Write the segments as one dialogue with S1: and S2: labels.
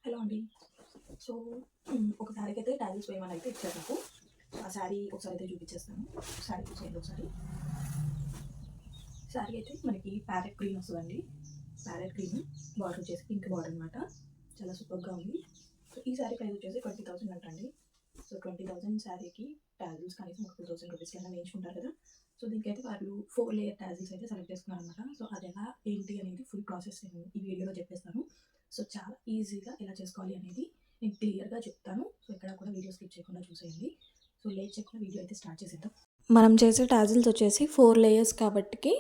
S1: Hello అండి. So ఒక శారీకి అయితే టాజిల్స్ వేయమని అయితే ఇచ్చారు నాకు. ఆ శారీ ఒకసారి అయితే చూపించేస్తాను. శారీ చూసేయండి ఒకసారి. శారీ అయితే మనకి ప్యారెట్ గ్రీన్ వస్తుందండి. ప్యారెట్ గ్రీన్ బార్డర్ వచ్చేసి పింక్ బార్డర్ అనమాట. చాలా సూపర్గా ఉంది. సో ఈ శారీ ప్రైస్ వచ్చేసి 20,000 అంటండి. సో 20,000 శారీకి టాజిల్స్ కనీసం ఒక 2,000 రూపీస్ కన్నా వేయించుకుంటారు కదా. సో దీనికైతే వాళ్ళు 4 లేయర్ టాజిల్స్ అయితే సెలెక్ట్ చేసుకున్నారు అనమాట. సో అది ఎలా ఏంటి అనేది ఫుల్ ప్రాసెస్ నేను ఈ వీడియోలో చెప్పేస్తాను. సో చాలా ఈజీగా ఎలా చేసుకోవాలి అనేది నేను క్లియర్గా చెప్తాను. సో ఇక్కడ కూడా వీడియో స్కిప్ చేయకుండా చూసేయండి. సో లేట్ చేయకుండా వీడియో అయితే స్టార్ట్ చేసేద్దాం. మనం చేసే టాజిల్స్ వచ్చేసి 4 లేయర్స్ కాబట్టి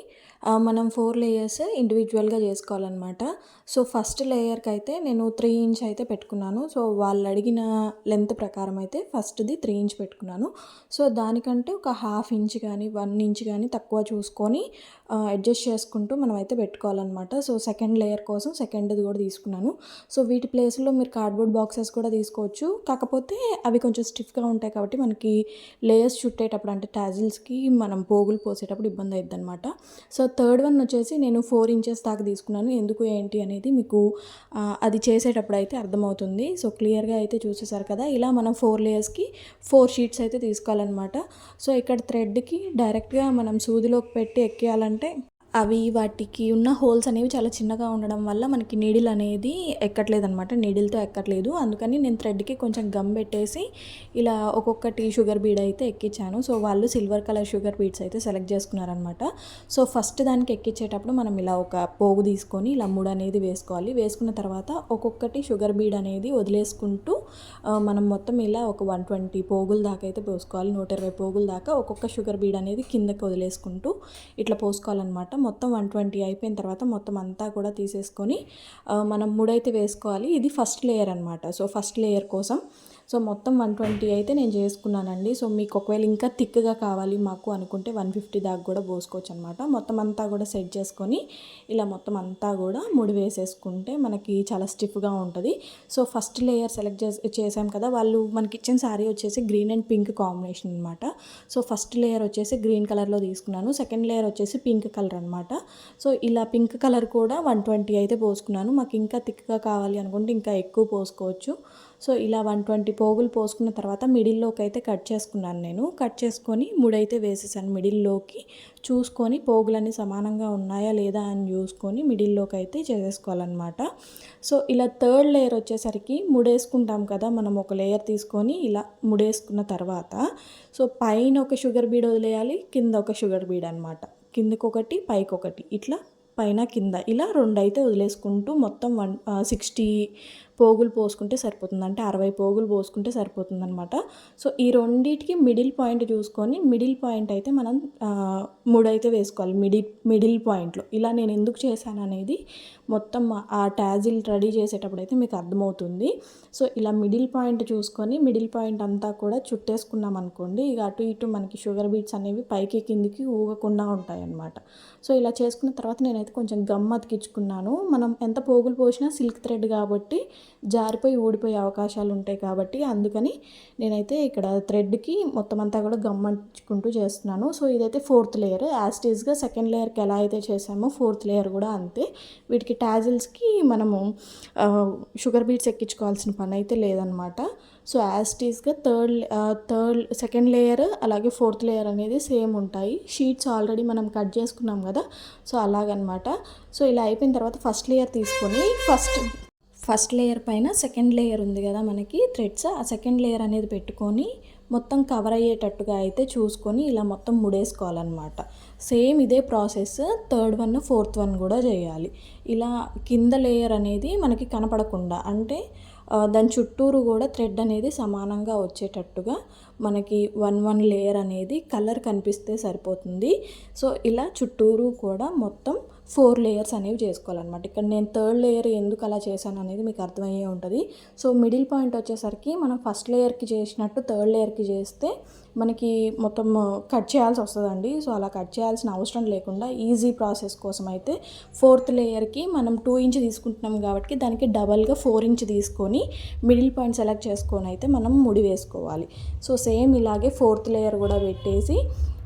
S1: మనం 4 లేయర్స్ ఇండివిజువల్గా చేసుకోవాలన్నమాట. సో ఫస్ట్ లేయర్కి అయితే నేను 3 ఇంచ్ అయితే పెట్టుకున్నాను. సో వాళ్ళు అడిగిన లెంత్ ప్రకారం అయితే ఫస్ట్ది 3 ఇంచ్ పెట్టుకున్నాను. సో దానికంటే ఒక 1/2 ఇంచ్ కానీ 1 ఇంచ్ కానీ తక్కువ చూసుకొని అడ్జస్ట్ చేసుకుంటూ మనం అయితే పెట్టుకోవాలన్నమాట. సో సెకండ్ లేయర్ కోసం సెకండ్ది కూడా తీసుకున్నాను. సో వీటి ప్లేస్లో మీరు కార్డ్బోర్డ్ బాక్సెస్ కూడా తీసుకోవచ్చు. కాకపోతే అవి కొంచెం స్టిఫ్గా ఉంటాయి కాబట్టి మనకి లేయర్స్ చుట్టేటప్పుడు అంటే టాజిల్స్కి మనం పోగులు పోసేటప్పుడు ఇబ్బంది అవుతుంది అనమాట. సో థర్డ్ వన్ వచ్చేసి నేను 4 ఇంచెస్ దాకా తీసుకున్నాను. ఎందుకు ఏంటి అనేది మీకు అది చేసేటప్పుడు అయితే అర్థమవుతుంది. సో క్లియర్గా అయితే చూసేసారు కదా. ఇలా మనం 4 లేయర్స్కి 4 షీట్స్ అయితే తీసుకోవాలన్నమాట. సో ఇక్కడ థ్రెడ్కి డైరెక్ట్గా మనం సూదిలోకి పెట్టి ఎక్కేయాలంటే అవి వాటికి ఉన్న హోల్స్ అనేవి చాలా చిన్నగా ఉండడం వల్ల మనకి నీడిల్ అనేది ఎక్కట్లేదు అనమాట. నీడిల్తో ఎక్కట్లేదు. అందుకని నేను థ్రెడ్కి కొంచెం గమ్ పెట్టేసి ఇలా ఒక్కొక్కటి షుగర్ బీడ్ అయితే ఎక్కించాను. సో వాళ్ళు సిల్వర్ కలర్ షుగర్ బీడ్స్ అయితే సెలెక్ట్ చేసుకున్నారనమాట. సో ఫస్ట్ దానికి ఎక్కించేటప్పుడు మనం ఇలా ఒక పోగు తీసుకొని ఇలా ముడి అనేది వేసుకోవాలి. వేసుకున్న తర్వాత ఒక్కొక్కటి షుగర్ బీడ్ అనేది వదిలేసుకుంటూ మనం మొత్తం ఇలా ఒక 120 పోగుల దాకా అయితే పోసుకోవాలి. 120 పోగుల దాకా ఒక్కొక్క షుగర్ బీడ్ అనేది కిందకి వదిలేసుకుంటూ ఇట్లా పోసుకోవాలన్నమాట. మొత్తం 120 అయిపోయిన తర్వాత మొత్తం అంతా కూడా తీసేసుకొని మనం ముడైతే వేసుకోవాలి. ఇది ఫస్ట్ లేయర్ అనమాట. సో ఫస్ట్ లేయర్ కోసం సో మొత్తం 120 అయితే నేను చేసుకున్నానండి. సో మీకు ఒకవేళ ఇంకా థిక్గా కావాలి మాకు అనుకుంటే 150 దాకా కూడా పోసుకోవచ్చు అనమాట. మొత్తం అంతా కూడా సెట్ చేసుకొని ఇలా మొత్తం అంతా కూడా ముడి వేసేసుకుంటే మనకి చాలా స్టిఫ్గా ఉంటుంది. సో ఫస్ట్ లేయర్ సెలెక్ట్ చేసాం కదా. వాళ్ళు మనకి ఇచ్చిన శారీ వచ్చేసి గ్రీన్ అండ్ పింక్ కాంబినేషన్ అనమాట. సో ఫస్ట్ లేయర్ వచ్చేసి గ్రీన్ కలర్లో తీసుకున్నాను. సెకండ్ లేయర్ వచ్చేసి పింక్ కలర్ అనమాట. సో ఇలా పింక్ కలర్ కూడా 120 అయితే పోసుకున్నాను. మాకు ఇంకా థిక్గా కావాలి అనుకుంటే ఇంకా ఎక్కువ పోసుకోవచ్చు. సో ఇలా 120 పోగులు పోసుకున్న తర్వాత మిడిల్లోకి అయితే కట్ చేసుకున్నాను. నేను కట్ చేసుకొని ముడైతే వేసేసాను. మిడిల్లోకి చూసుకొని పోగులన్నీ సమానంగా ఉన్నాయా లేదా అని చూసుకొని మిడిల్లోకి అయితే చేసేసుకోవాలన్నమాట. సో ఇలా థర్డ్ లేయర్ వచ్చేసరికి ముడేసుకుంటాం కదా. మనం ఒక లేయర్ తీసుకొని ఇలా ముడేసుకున్న తర్వాత సో పైన ఒక షుగర్ బీడ్ వదిలేయాలి, కింద ఒక షుగర్ బీడ్ అనమాట. కిందకొకటి పైకొకటి ఇట్లా పైన కింద ఇలా 2 అయితే వదిలేసుకుంటూ మొత్తం 60 పోగులు పోసుకుంటే సరిపోతుంది. అంటే 60 పోగులు పోసుకుంటే సరిపోతుంది అనమాట. సో ఈ రెండింటికి మిడిల్ పాయింట్ చూసుకొని మిడిల్ పాయింట్ అయితే మనం ముడైతే వేసుకోవాలి. మిడిల్ పాయింట్లో ఇలా నేను ఎందుకు చేశాను అనేది మొత్తం ఆ టాజిల్ రెడీ చేసేటప్పుడు అయితే మీకు అర్థమవుతుంది. సో ఇలా మిడిల్ పాయింట్ చూసుకొని మిడిల్ పాయింట్ అంతా కూడా చుట్టేసుకున్నాం అనుకోండి. ఇక అటు ఇటు మనకి షుగర్ బీట్స్ అనేవి పైకి కిందికి ఊగకుండా ఉంటాయి అన్నమాట. సో ఇలా చేసుకున్న తర్వాత నేనైతే కొంచెం గమ్ అతికించుకున్నాను. మనం ఎంత పోగులు పోసినా సిల్క్ థ్రెడ్ కాబట్టి జారిపోయి ఊడిపోయే అవకాశాలు ఉంటాయి కాబట్టి అందుకని నేనైతే ఇక్కడ థ్రెడ్కి మొత్తం అంతా కూడా గమ్మంచుకుంటూ చేస్తున్నాను. సో ఇదైతే 4th లేయర్. యాస్టీస్గా సెకండ్ లేయర్కి ఎలా అయితే చేసామో 4th లేయర్ కూడా అంతే. వీటికి టాజిల్స్కి మనము షుగర్ బీట్స్ ఎక్కించుకోవాల్సిన పని అయితే లేదనమాట. సో యాస్టీస్గా సెకండ్ లేయర్ అలాగే 4th లేయర్ అనేది సేమ్ ఉంటాయి. షీట్స్ ఆల్రెడీ మనం కట్ చేసుకున్నాం కదా. సో అలాగనమాట. సో ఇలా అయిపోయిన తర్వాత ఫస్ట్ లేయర్ తీసుకొని ఫస్ట్ లేయర్ పైన సెకండ్ లేయర్ ఉంది కదా మనకి థ్రెడ్స్, ఆ సెకండ్ లేయర్ అనేది పెట్టుకొని మొత్తం కవర్ అయ్యేటట్టుగా అయితే చూసుకొని ఇలా మొత్తం ముడేసుకోవాలన్నమాట. సేమ్ ఇదే process third one 4th one కూడా చేయాలి. ఇలా కింద లేయర్ అనేది మనకి కనపడకుండా అంటే దాని చుట్టూరు కూడా థ్రెడ్ అనేది సమానంగా వచ్చేటట్టుగా మనకి 1 లేయర్ అనేది కలర్ కనిపిస్తే సరిపోతుంది. సో ఇలా చుట్టూరు కూడా మొత్తం 4 లేయర్స్ అనేవి చేసుకోవాలన్నమాట. ఇక్కడ నేను థర్డ్ లేయర్ ఎందుకు అలా చేశాను అనేది మీకు అర్థమయ్యే ఉంటుంది. సో మిడిల్ పాయింట్ వచ్చేసరికి మనం ఫస్ట్ లేయర్కి చేసినట్టు థర్డ్ లేయర్కి చేస్తే మనకి మొత్తం కట్ చేయాల్సి వస్తుందండి. సో అలా కట్ చేయాల్సిన అవసరం లేకుండా ఈజీ ప్రాసెస్ కోసం అయితే 4th లేయర్కి మనం 2 ఇంచ్ తీసుకుంటున్నాం కాబట్టి దానికి డబల్గా 4 ఇంచ్ తీసుకొని మిడిల్ పాయింట్ సెలెక్ట్ చేసుకొని అయితే మనం ముడి వేసుకోవాలి. సో సేమ్ ఇలాగే 4th లేయర్ కూడా పెట్టేసి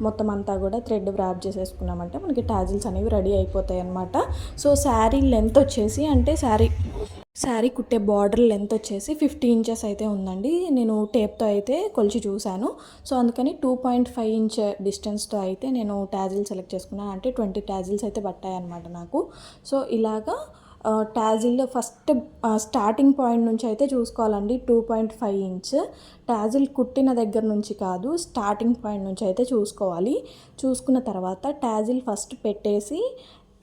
S1: మొత్తం అంతా కూడా థ్రెడ్ వ్రాప్ చేసేసుకున్నామంటే మనకి టాజిల్స్ అనేవి రెడీ అయిపోతాయి అన్నమాట. సో శారీ లెంత్ వచ్చేసి అంటే శారీ శారీ కుట్టే బార్డర్ లెంత్ వచ్చేసి 50 ఇంచెస్ అయితే ఉందండి. నేను టేప్‌తో అయితే కొలిచి చూసాను. సో, అందుకని 2.5 ఇంచ్ డిస్టెన్స్‌తో అయితే నేను టాజిల్ సెలెక్ట్ చేసుకున్నాను. అంటే 20 టాజిల్స్ అయితే పట్టాయన్నమాట నాకు. సో, ఇలాగా టాజిల్ ఫస్ట్ స్టార్టింగ్ పాయింట్ నుంచి అయితే చూసుకోవాలండి. 2.5 ఇంచ్ టాజిల్ కుట్టిన దగ్గర నుంచి కాదు, స్టార్టింగ్ పాయింట్ నుంచి అయితే చూసుకోవాలి. చూసుకున్న తర్వాత టాజిల్ ఫస్ట్ పెట్టేసి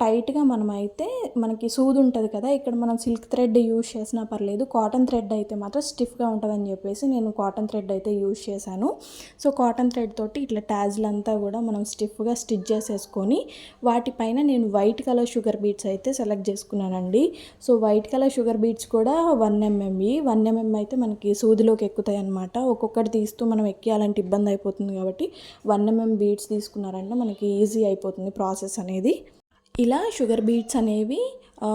S1: టైట్‌గా మనమైతే మనకి సూది ఉంటుంది కదా, ఇక్కడ మనం సిల్క్ థ్రెడ్ యూజ్ చేసినా పర్లేదు. కాటన్ థ్రెడ్ అయితే మాత్రం స్టిఫ్‌గా ఉంటుందని చెప్పేసి నేను కాటన్ థ్రెడ్ అయితే యూజ్ చేశాను. సో, కాటన్ థ్రెడ్ తోటి ఇట్లా టాజిల్ అంతా కూడా మనం స్టిఫ్‌గా స్టిచ్ చేసేసుకొని వాటిపైన నేను వైట్ కలర్ షుగర్ బీడ్స్ అయితే సెలెక్ట్ చేసుకున్నానండి. So, white colour sugar beads కూడా 1 ఎంఎంవి 1 ఎంఎం అయితే మనకి సూదిలోకి ఎక్కుతాయి అన్నమాట. ఒక్కొక్కటి తీస్తూ మనం ఎక్కియాలంటే ఇబ్బంది అయిపోతుంది కాబట్టి 1 ఎంఎం బీడ్స్ తీసుకున్నారంటే మనకి ఈజీ అయిపోతుంది ప్రాసెస్ అనేది. ఇలా షుగర్ బీడ్స్ అనేవి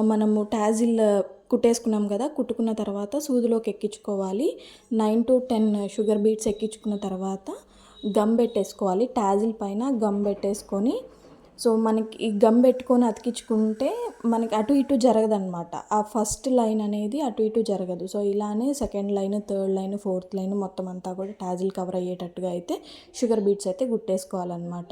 S1: మనము టాజిల్ కుట్టేసుకున్నాం కదా, కుట్టుకున్న తర్వాత సూదిలోకి ఎక్కించుకోవాలి. 9 to 10 షుగర్ బీడ్స్ ఎక్కించుకున్న తర్వాత గమ్ పెట్టేసుకోవాలి. టాజిల్ పైన గమ్ పెట్టేసుకొని, సో, మనకి ఈ గమ్ పెట్టుకొని అతికించుకుంటే మనకి అటు ఇటు జరగదనమాట. ఆ ఫస్ట్ లైన్ అనేది అటు ఇటు జరగదు. సో, ఇలానే second line, third line, fourth line మొత్తం అంతా కూడా టాజిల్ కవర్ అయ్యేటట్టుగా అయితే షుగర్ బీడ్స్ అయితే గుట్టేసుకోవాలన్నమాట.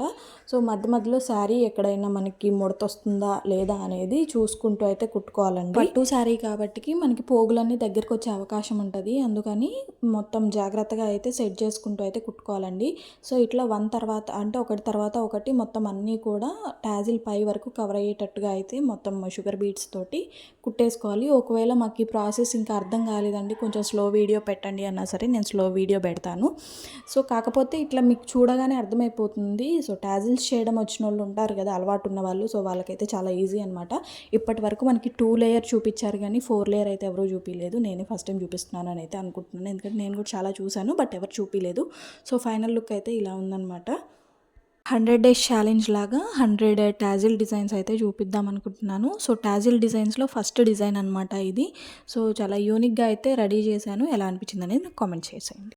S1: సో, మధ్య మధ్యలో శారీ ఎక్కడైనా మనకి ముడత వస్తుందా లేదా అనేది చూసుకుంటూ అయితే కుట్టుకోవాలండి. పట్టు శారీ కాబట్టి మనకి పోగులన్నీ దగ్గరికి వచ్చే అవకాశం ఉంటుంది. అందుకని మొత్తం జాగ్రత్తగా అయితే సెట్ చేసుకుంటూ అయితే కుట్టుకోవాలండి. సో, ఇట్లా వన్ తర్వాత అంటే ఒకటి తర్వాత ఒకటి మొత్తం అన్నీ కూడా టాజిల్ పై వరకు కవర్ అయ్యేటట్టుగా అయితే మొత్తం షుగర్ బీడ్స్ తోటి కుట్టేసుకోవాలి. ఒకవేళ మాకు ఈ ప్రాసెస్ ఇంకా అర్థం కాలేదండి, కొంచెం స్లో వీడియో పెట్టండి అన్నా సరే నేను స్లో వీడియో పెడతాను. సో, కాకపోతే ఇట్లా మీకు చూడగానే అర్థమైపోతుంది. సో, టాజిల్స్ చేయడం వచ్చిన వాళ్ళు ఉంటారు కదా, అలవాటు ఉన్న వాళ్ళు. సో, వాళ్ళకైతే చాలా ఈజీ అనమాట. ఇప్పటి వరకు మనకి 2 లేయర్ చూపించారు కానీ 4 లేయర్ అయితే ఎవరూ చూపించలేదు. నేనే ఫస్ట్ టైం చూపిస్తున్నాను అని అయితే అనుకుంటున్నాను. ఎందుకంటే నేను కూడా చాలా చూశాను, బట్ ఎవరు చూపించలేదు. సో, ఫైనల్ లుక్ అయితే ఇలా ఉందన్నమాట. 100 డేస్ ఛాలెంజ్ లాగా 100 టాజిల్ డిజైన్స్ అయితే చూపిద్దాం అనుకుంటున్నాను. సో, టాజిల్ డిజైన్స్లో ఫస్ట్ డిజైన్ అనమాట ఇది. సో, చాలా యూనిక్గా అయితే రెడీ చేశాను. ఎలా అనిపించింది అనేది నాకు కామెంట్ చేసేయండి.